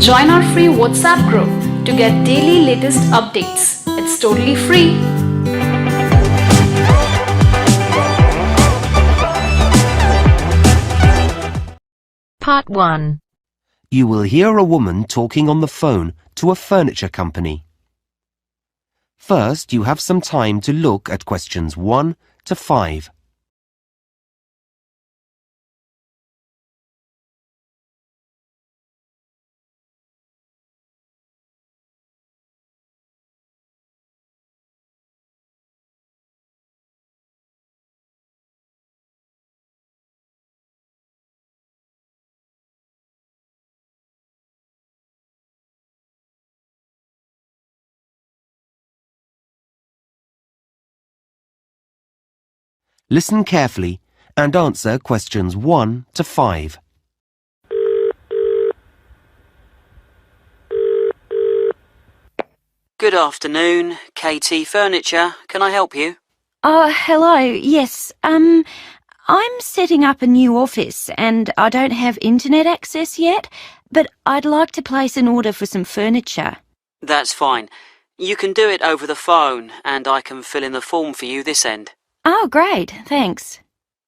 Join our free WhatsApp group to get daily latest updates. It's totally free. Part 1. You will hear a woman talking on the phone to a furniture company. First, you have some time to look at questions 1 to 5. Listen carefully and answer questions 1 to 5. Good afternoon, KT Furniture. Can I help you? Oh, hello. Yes, I'm setting up a new office and I don't have internet access yet, but I'd like to place an order for some furniture. That's fine. You can do it over the phone and I can fill in the form for you this end. Oh, great. Thanks.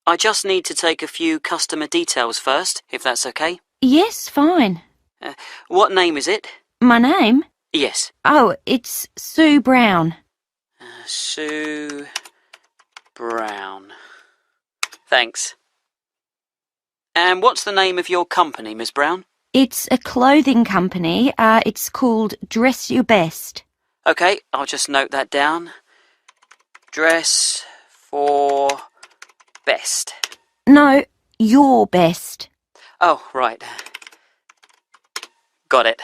I just need to take a few customer details first, if that's okay. Yes, fine. What name is it? My name? Yes. Oh, it's Sue Brown. Sue Brown. Thanks. And what's the name of your company, Miss Brown? It's a clothing company. It's called Dress Your Best. Okay, I'll just note that down. Dress for best. No, Your Best. Oh, right. Got it.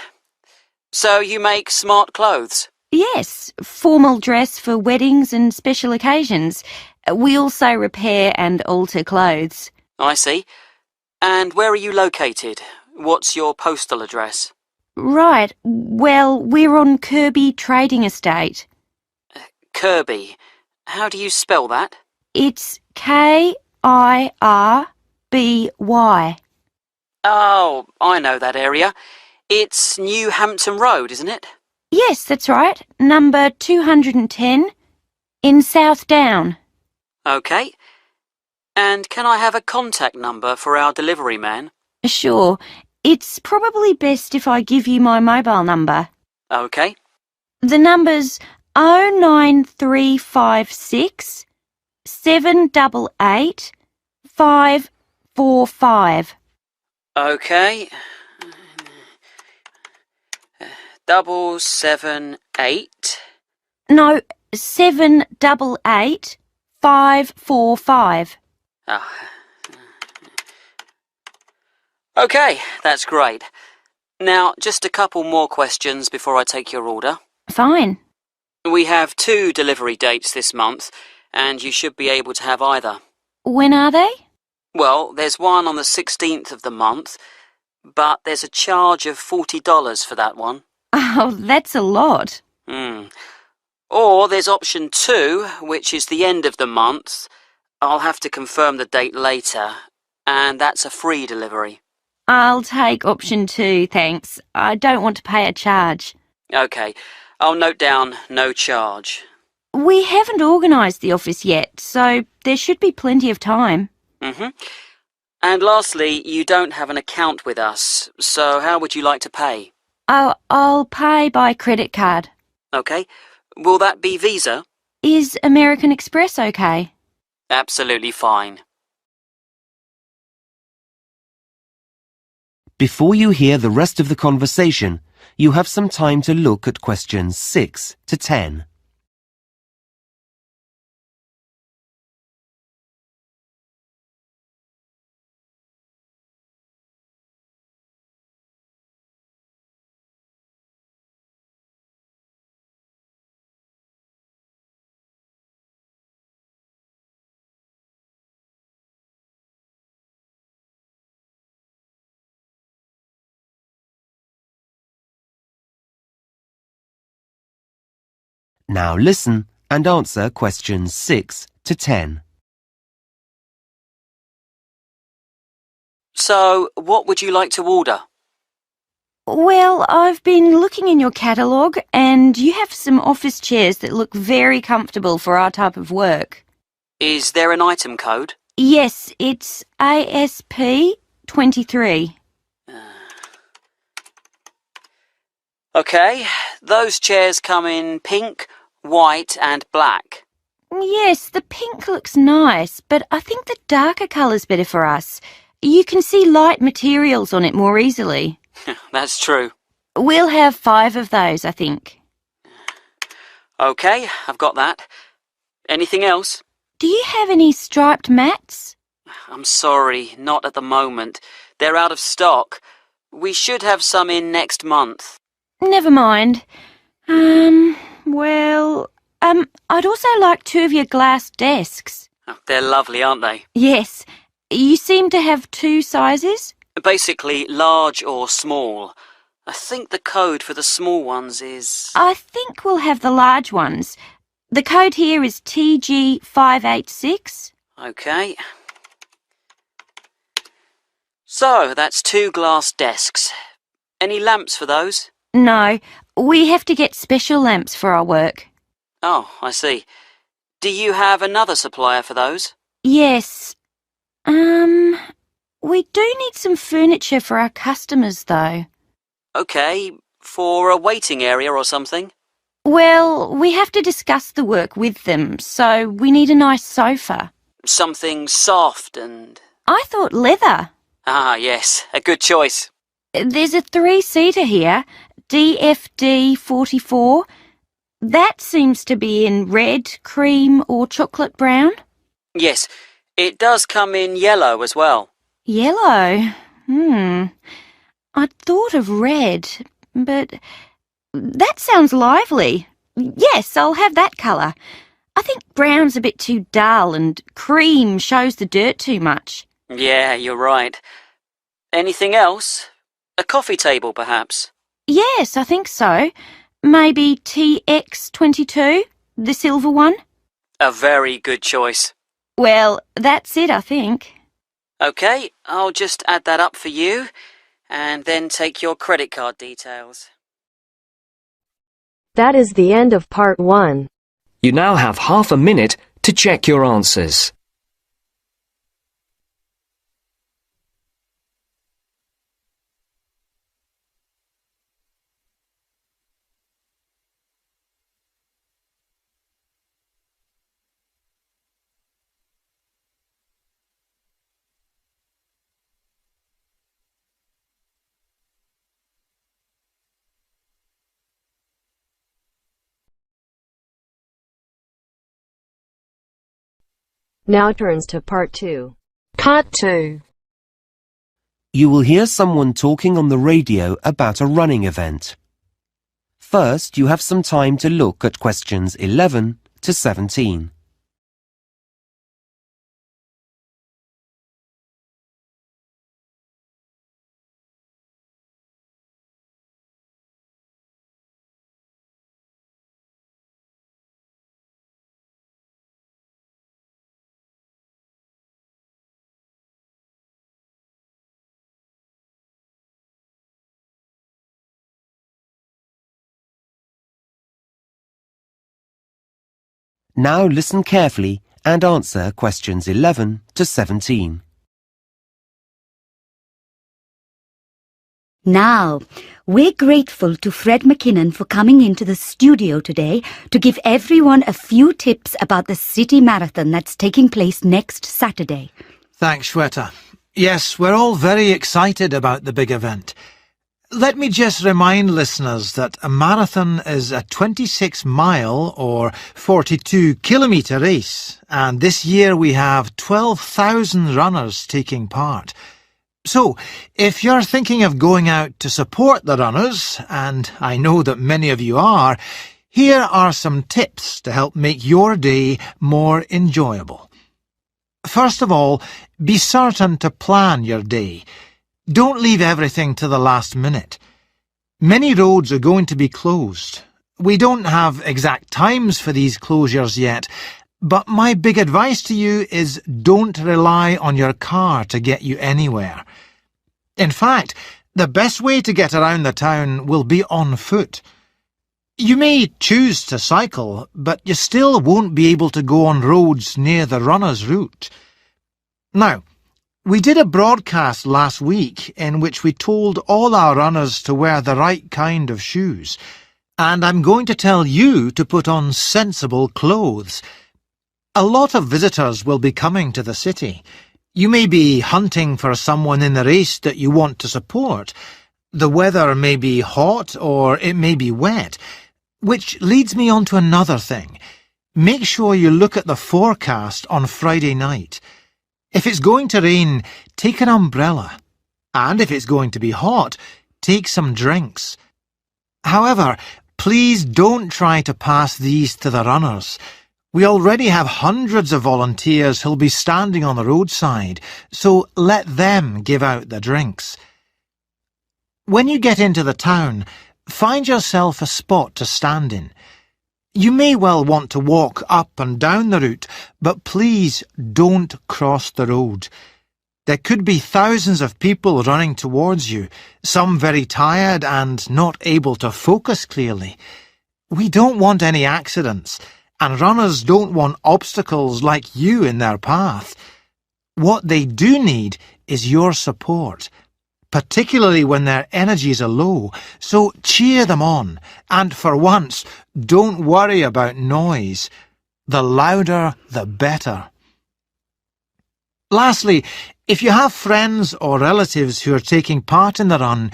So you make smart clothes? Yes, formal dress for weddings and special occasions. We also repair and alter clothes. I see. And where are you located? What's your postal address? Right, well, we're on Kirby Trading Estate. Kirby. How do you spell that? It's Kirby. Oh, I know that area. It's New Hampton Road, isn't it? Yes, that's right. Number 210 in South Down. Okay. And can I have a contact number for our delivery man? Sure. It's probably best if I give you my mobile number. Okay. The number's 09356 788 545. Okay. 778. No, 788 545. Oh. Okay, that's great. Now, just a couple more questions before I take your order. Fine. We have 2 delivery dates this month, and you should be able to have either. When are they? Well, there's one on the 16th of the month, but there's a charge of $40 for that one. Oh, that's a lot. Or there's option 2, which is the end of the month. I'll have to confirm the date later, and that's a free delivery. I'll take option 2, thanks. I don't want to pay a charge. Okay, I'll note down no charge. We haven't organised the office yet, so there should be plenty of time. And lastly, you don't have an account with us, so how would you like to pay? Oh, I'll pay by credit card. Okay, will that be Visa? Is American Express okay? Absolutely fine. Before you hear the rest of the conversation, you have some time to look at questions 6 to 10. Now listen and answer questions 6 to 10. So, what would you like to order? Well, I've been looking in your catalogue and you have some office chairs that look very comfortable for our type of work. Is there an item code? Yes, it's ASP 23. OK, those chairs come in pink, white and black. Yes, the pink looks nice, but I think the darker colour's better for us. You can see light materials on it more easily. That's true. We'll have 5 of those, I think. OK, I've got that. Anything else? Do you have any striped mats? I'm sorry, not at the moment. They're out of stock. We should have some in next month. Never mind. I'd also like 2 of your glass desks. Oh, they're lovely, aren't they? Yes. You seem to have 2 sizes? Basically, large or small. I think the code for the small ones is... I think we'll have the large ones. The code here is TG586. OK. So, that's 2 glass desks. Any lamps for those? No, we have to get special lamps for our work. Oh, I see. Do you have another supplier for those? Yes. We do need some furniture for our customers, though. OK, for a waiting area or something? Well, we have to discuss the work with them, so we need a nice sofa. Something soft and... I thought leather. Ah, yes, a good choice. There's a 3-seater here, DFD 44. That seems to be in red, cream or chocolate brown. Yes, it does come in yellow as well. Yellow? I'd thought of red, but that sounds lively. Yes, I'll have that colour. I think brown's a bit too dull and cream shows the dirt too much. Yeah, you're right. Anything else? A coffee table, perhaps? Yes, I think so. Maybe TX22, the silver one? A very good choice. Well, that's it, I think. OK, I'll just add that up for you, and then take your credit card details. That is the end of part 1. You now have half a minute to check your answers. Now turns to part 2. Part 2. You will hear someone talking on the radio about a running event. First, you have some time to look at questions 11 to 17. Now listen carefully and answer questions 11 to 17. Now, we're grateful to Fred McKinnon for coming into the studio today to give everyone a few tips about the city marathon that's taking place next Saturday. Thanks, Shweta. Yes, we're all very excited about the big event. Let me just remind listeners that a marathon is a 26-mile or 42-kilometre race, and this year we have 12,000 runners taking part. So, if you're thinking of going out to support the runners, and I know that many of you are, here are some tips to help make your day more enjoyable. First of all, be certain to plan your day. Don't leave everything to the last minute. Many roads are going to be closed. We don't have exact times for these closures yet, but my big advice to you is don't rely on your car to get you anywhere. In fact, The best way to get around the town will be on foot. You may choose to cycle, but you still won't be able to go on roads near the runner's route. Now, we did a broadcast last week in which we told all our runners to wear the right kind of shoes, and I'm going to tell you to put on sensible clothes. A lot of visitors will be coming to the city. You may be hunting for someone in the race that you want to support. The weather may be hot or it may be wet, which leads me on to another thing. Make sure you look at the forecast on Friday night. If it's going to rain, take an umbrella. And if it's going to be hot, take some drinks. However, please don't try to pass these to the runners. We already have hundreds of volunteers who'll be standing on the roadside, so let them give out the drinks. When you get into the town, find yourself a spot to stand in. You may well want to walk up and down the route, but please don't cross the road. There could be thousands of people running towards you, some very tired and not able to focus clearly. We don't want any accidents, and runners don't want obstacles like you in their path. What they do need is your support, particularly when their energies are low, so cheer them on, and for once, don't worry about noise. The louder, the better. Lastly, if you have friends or relatives who are taking part in the run,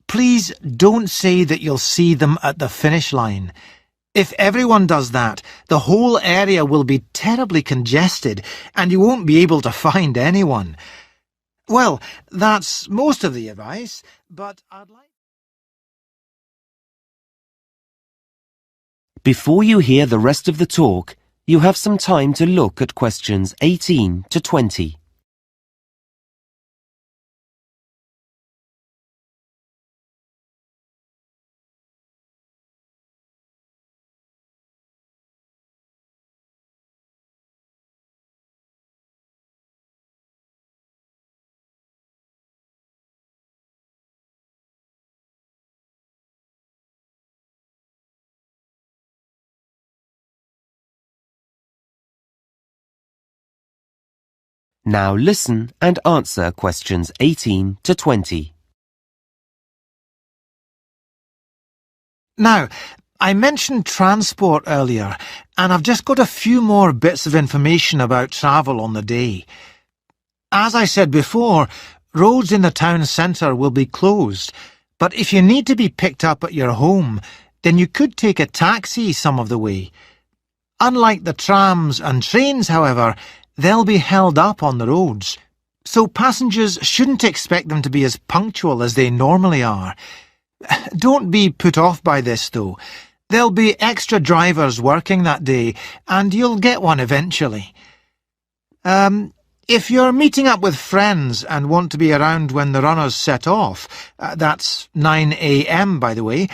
please don't say that you'll see them at the finish line. If everyone does that, the whole area will be terribly congested and you won't be able to find anyone. Well, that's most of the advice, but I'd like... Before you hear the rest of the talk, you have some time to look at questions 18 to 20. Now listen and answer questions 18 to 20. Now, I mentioned transport earlier, and I've just got a few more bits of information about travel on the day. As I said before, roads in the town centre will be closed, but if you need to be picked up at your home, then you could take a taxi some of the way. Unlike the trams and trains, however, they'll be held up on the roads, so passengers shouldn't expect them to be as punctual as they normally are. Don't be put off by this, though. There'll be extra drivers working that day, and you'll get one eventually. If you're meeting up with friends and want to be around when the runners set off, that's 9 a.m. by the way,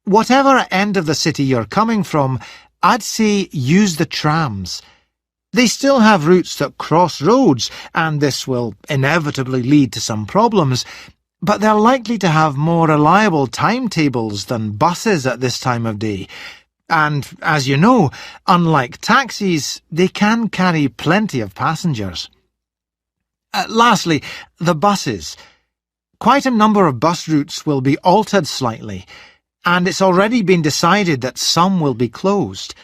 whatever end of the city you're coming from, I'd say use the trams. They still have routes that cross roads, and this will inevitably lead to some problems, but they're likely to have more reliable timetables than buses at this time of day. And, as you know, unlike taxis, they can carry plenty of passengers. Lastly, the buses. Quite a number of bus routes will be altered slightly, and it's already been decided that some will be closed.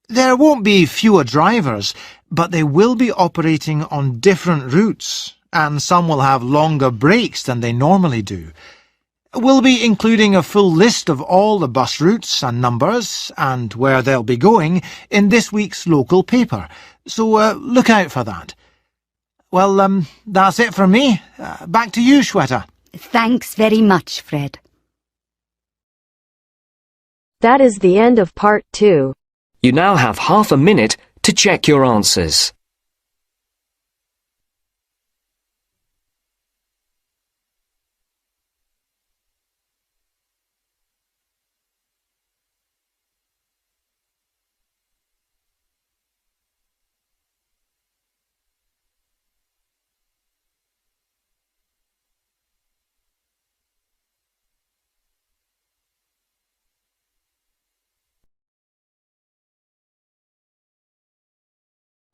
There won't be fewer drivers, but they will be operating on different routes, and some will have longer breaks than they normally do. We'll be including a full list of all the bus routes and numbers, and where they'll be going, in this week's local paper, so look out for that. Well, that's it from me. Back to you, Shweta. Thanks very much, Fred. That is the end of part 2. You now have half a minute to check your answers.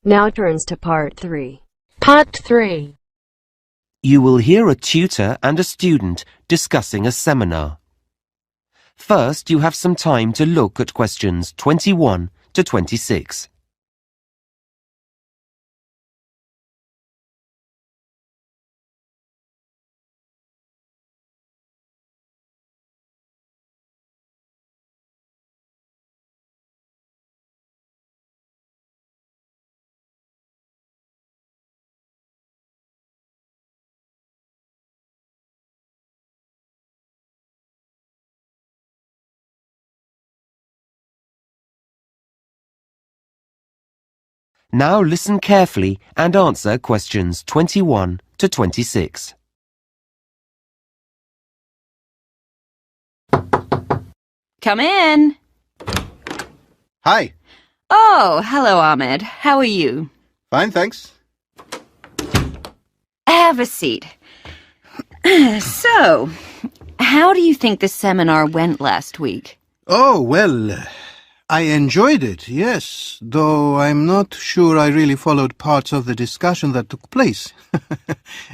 Now turns to part 3. Part 3. You will hear a tutor and a student discussing a seminar. First, you have some time to look at questions 21 to 26. Now listen carefully and answer questions 21 to 26. Come in. Hi. Oh, hello, Ahmed. How are you? Fine, thanks. Have a seat. So, how do you think the seminar went last week? Oh, well, I enjoyed it, yes, though I'm not sure I really followed parts of the discussion that took place.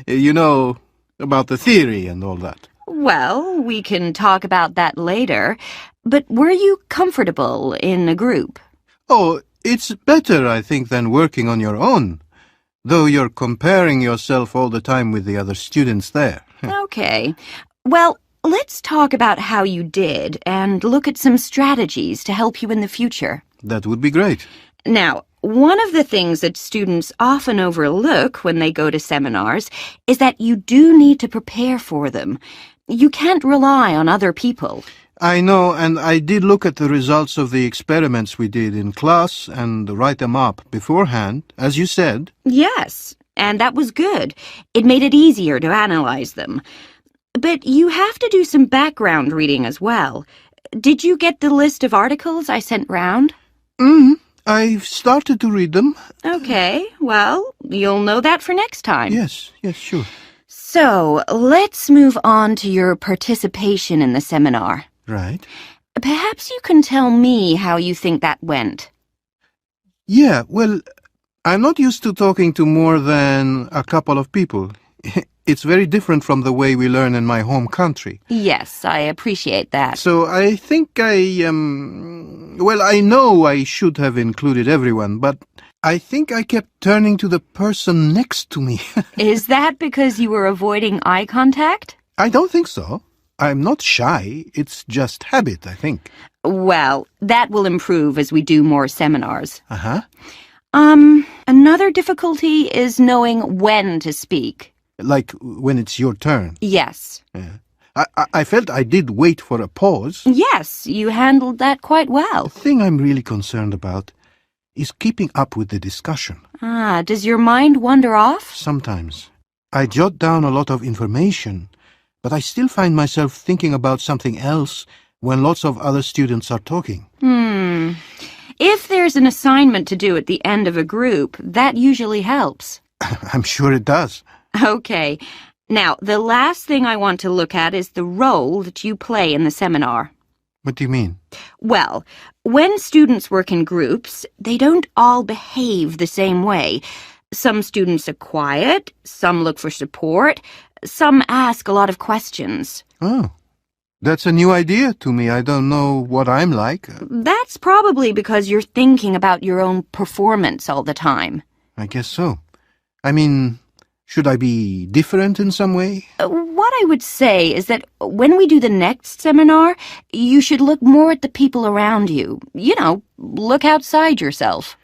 You know, about the theory and all that. Well, we can talk about that later. But were you comfortable in a group? Oh, it's better, I think, than working on your own, though you're comparing yourself all the time with the other students there. Okay. Well, let's talk about how you did and look at some strategies to help you in the future. That would be great. Now, one of the things that students often overlook when they go to seminars is that you do need to prepare for them. You can't rely on other people. I know, and I did look at the results of the experiments we did in class and write them up beforehand, as you said. Yes, and that was good. It made it easier to analyze them. But you have to do some background reading as well. Did you get the list of articles I sent round? I've started to read them. Okay, well, you'll know that for next time. Yes, sure. So, let's move on to your participation in the seminar. Right. Perhaps you can tell me how you think that went. Yeah, well, I'm not used to talking to more than a couple of people. It's very different from the way we learn in my home country. Yes, I appreciate that. So I think well, I know I should have included everyone, but I think I kept turning to the person next to me. Is that because you were avoiding eye contact? I don't think so. I'm not shy. It's just habit, I think. Well, that will improve as we do more seminars. Uh-huh. Another difficulty is knowing when to speak. Like when it's your turn. Yes. Yeah. I felt I did wait for a pause. Yes, you handled that quite well. The thing I'm really concerned about is keeping up with the discussion. Does your mind wander off? Sometimes. I jot down a lot of information, but I still find myself thinking about something else when lots of other students are talking. If there's an assignment to do at the end of a group, that usually helps. I'm sure it does. Okay. Now, the last thing I want to look at is the role that you play in the seminar. What do you mean? Well, when students work in groups, they don't all behave the same way. Some students are quiet, some look for support, some ask a lot of questions. Oh, that's a new idea to me. I don't know what I'm like. That's probably because you're thinking about your own performance all the time. I guess so. I mean, should I be different in some way? What I would say is that when we do the next seminar, you should look more at the people around you. You know, look outside yourself.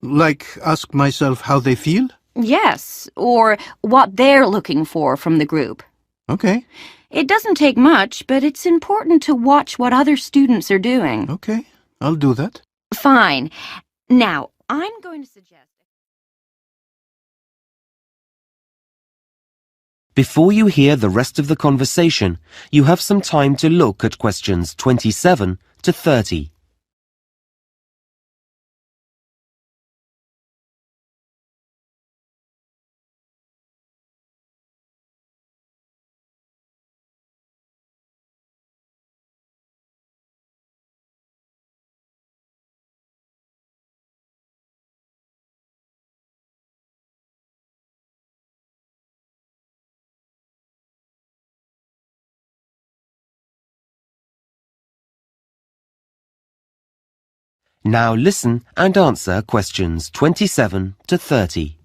Like ask myself how they feel? Yes, or what they're looking for from the group. Okay. It doesn't take much, but it's important to watch what other students are doing. Okay, I'll do that. Fine. Now, I'm going to suggest... Before you hear the rest of the conversation, you have some time to look at questions 27 to 30. Now listen and answer questions 27 to 30.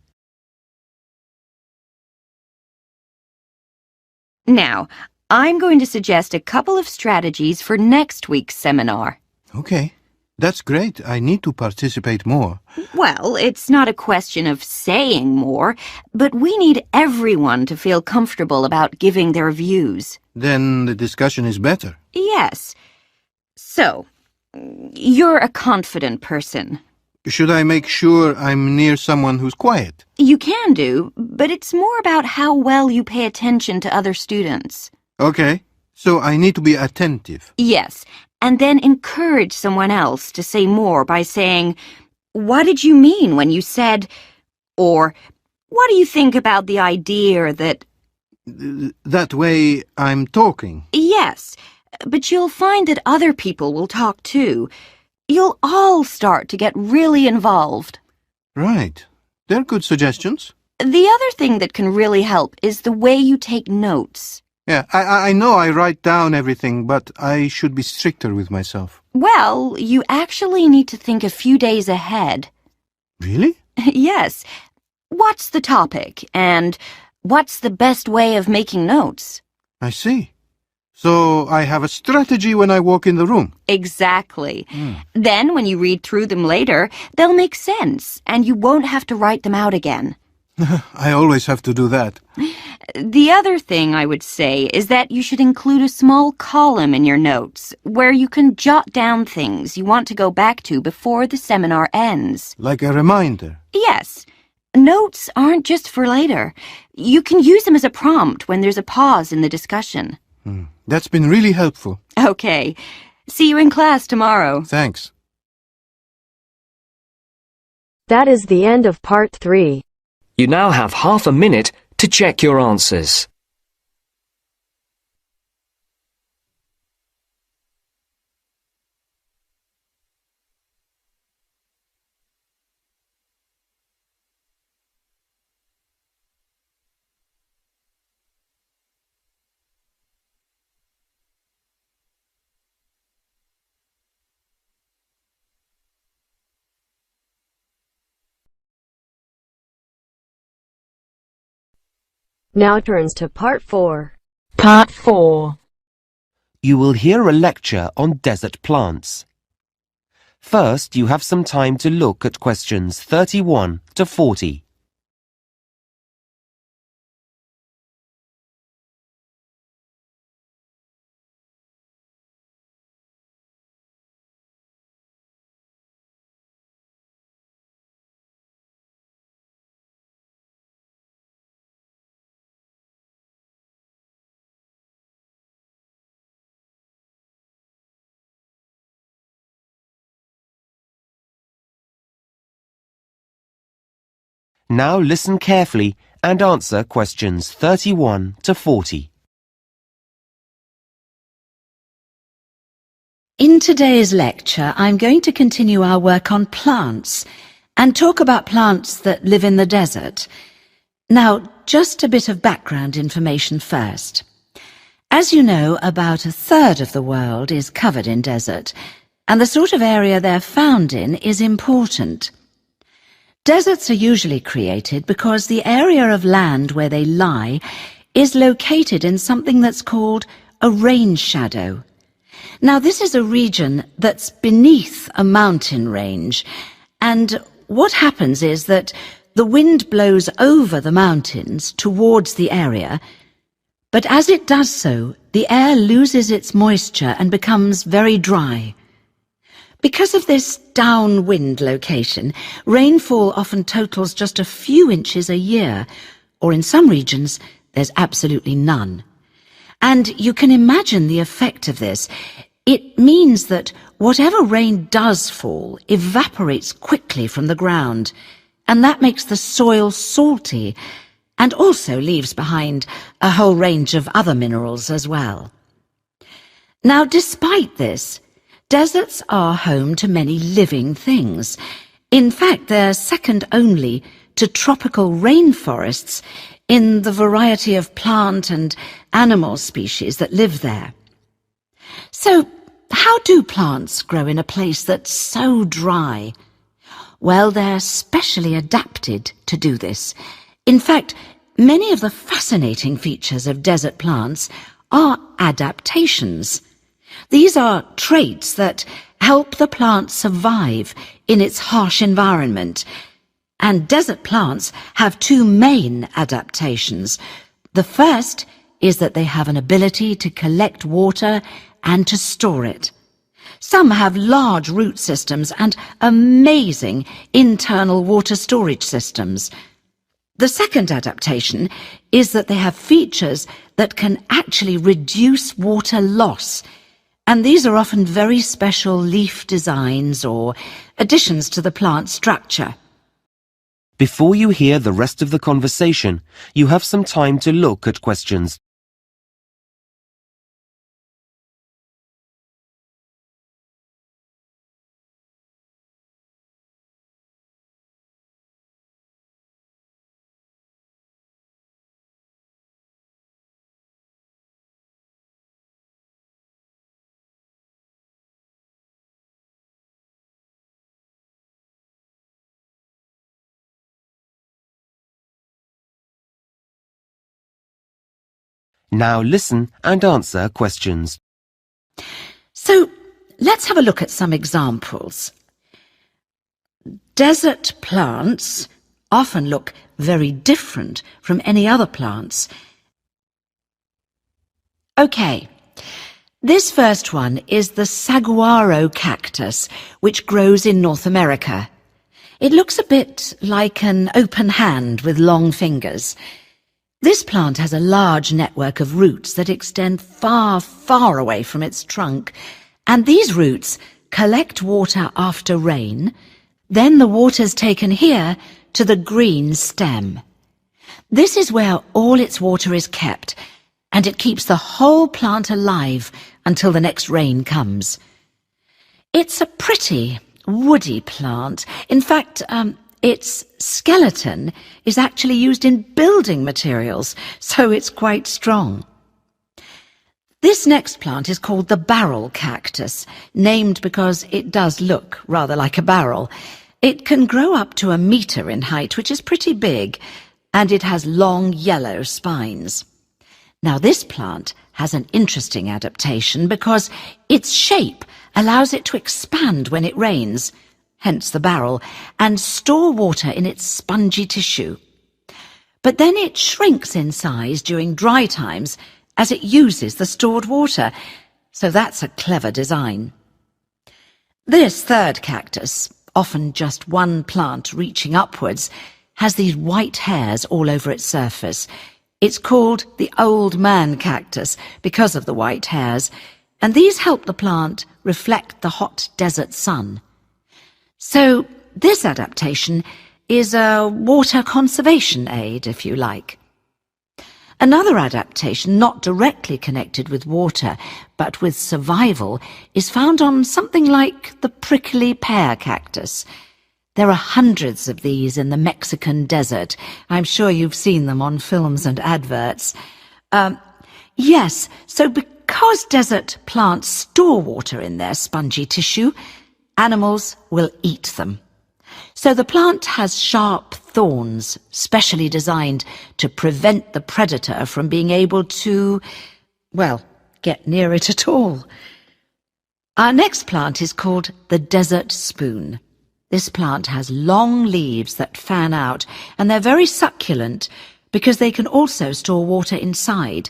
Now, I'm going to suggest a couple of strategies for next week's seminar. Okay. That's great. I need to participate more. Well, it's not a question of saying more, but we need everyone to feel comfortable about giving their views. Then the discussion is better. Yes. So, you're a confident person. Should I make sure I'm near someone who's quiet? You can do, but it's more about how well you pay attention to other students. Okay. So I need to be attentive. Yes, and then encourage someone else to say more by saying, "What did you mean when you said," or "What do you think about the idea that..." That way I'm talking. Yes, but you'll find that other people will talk too. You'll all start to get really involved. Right. They're good suggestions. The other thing that can really help is the way you take notes. Yeah, I know I write down everything, but I should be stricter with myself. Well, you actually need to think a few days ahead. Really? Yes. What's the topic, and what's the best way of making notes? I see. So I have a strategy when I walk in the room. Exactly. Then when you read through them later, they'll make sense, and you won't have to write them out again. I always have to do that. The other thing I would say is that you should include a small column in your notes where you can jot down things you want to go back to before the seminar ends. Like a reminder. Yes. Notes aren't just for later. You can use them as a prompt when there's a pause in the discussion. That's been really helpful. Okay. See you in class tomorrow. Thanks. That is the end of part 3. You now have half a minute to check your answers. Now turns to part 4. Part 4. You will hear a lecture on desert plants. First, you have some time to look at questions 31 to 40. Now listen carefully and answer questions 31 to 40. In today's lecture, I'm going to continue our work on plants and talk about plants that live in the desert. Now, just a bit of background information first. As you know, about a third of the world is covered in desert, and the sort of area they're found in is important. Deserts are usually created because the area of land where they lie is located in something that's called a rain shadow. Now, this is a region that's beneath a mountain range, and what happens is that the wind blows over the mountains towards the area, but as it does so, the air loses its moisture and becomes very dry. Because of this downwind location, rainfall often totals just a few inches a year, or in some regions, there's absolutely none. And you can imagine the effect of this. It means that whatever rain does fall evaporates quickly from the ground, and that makes the soil salty, and also leaves behind a whole range of other minerals as well. Now, despite this, deserts are home to many living things. In fact, they're second only to tropical rainforests in the variety of plant and animal species that live there. So, how do plants grow in a place that's so dry? Well, they're specially adapted to do this. In fact, many of the fascinating features of desert plants are adaptations. These are traits that help the plant survive in its harsh environment. And desert plants have two main adaptations. The first is that they have an ability to collect water and to store it. Some have large root systems and amazing internal water storage systems. The second adaptation is that they have features that can actually reduce water loss, and these are often very special leaf designs or additions to the plant structure. Before you hear the rest of the conversation, you have some time to look at questions. Now listen and answer questions. So, let's have a look at some examples. Desert plants often look very different from any other plants. Okay, this first one is the saguaro cactus, which grows in North America. It looks a bit like an open hand with long fingers. This plant has a large network of roots that extend far, far away from its trunk, and these roots collect water after rain. Then the water's taken here to the green stem. This is where all its water is kept, and it keeps the whole plant alive until the next rain comes. It's a pretty, woody plant. In fact, its skeleton is actually used in building materials, so it's quite strong. This next plant is called the barrel cactus, named because it does look rather like a barrel. It can grow up to 1 meter in height, which is pretty big, and it has long yellow spines. Now, this plant has an interesting adaptation because its shape allows it to expand when it rains, hence the barrel, and store water in its spongy tissue. But then it shrinks in size during dry times as it uses the stored water, so that's a clever design. This third cactus, often just one plant reaching upwards, has these white hairs all over its surface. It's called the old man cactus because of the white hairs, and these help the plant reflect the hot desert sun. So this adaptation is a water conservation aid, if you like. Another adaptation, not directly connected with water, but with survival, is found on something like the prickly pear cactus. There are hundreds of these in the Mexican desert. I'm sure you've seen them on films and adverts. Yes, so because desert plants store water in their spongy tissue, animals will eat them. So the plant has sharp thorns, specially designed to prevent the predator from being able to, well, get near it at all. Our next plant is called the desert spoon. This plant has long leaves that fan out, and they're very succulent because they can also store water inside.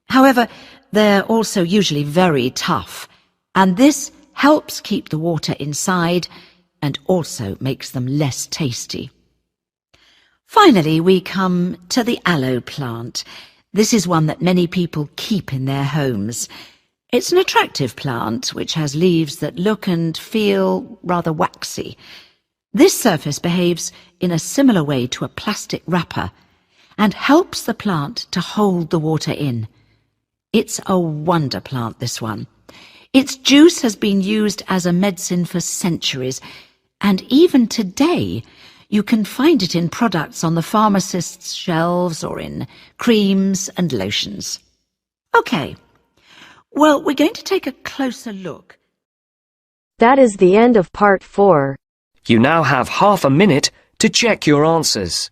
However, they're also usually very tough, and this helps keep the water inside and also makes them less tasty. Finally, we come to the aloe plant. This is one that many people keep in their homes. It's an attractive plant which has leaves that look and feel rather waxy. This surface behaves in a similar way to a plastic wrapper and helps the plant to hold the water in. It's a wonder plant, this one. Its juice has been used as a medicine for centuries, and even today you can find it in products on the pharmacist's shelves or in creams and lotions. Okay, Well, we're going to take a closer look. That is the end of part 4. You now have half a minute to check your answers.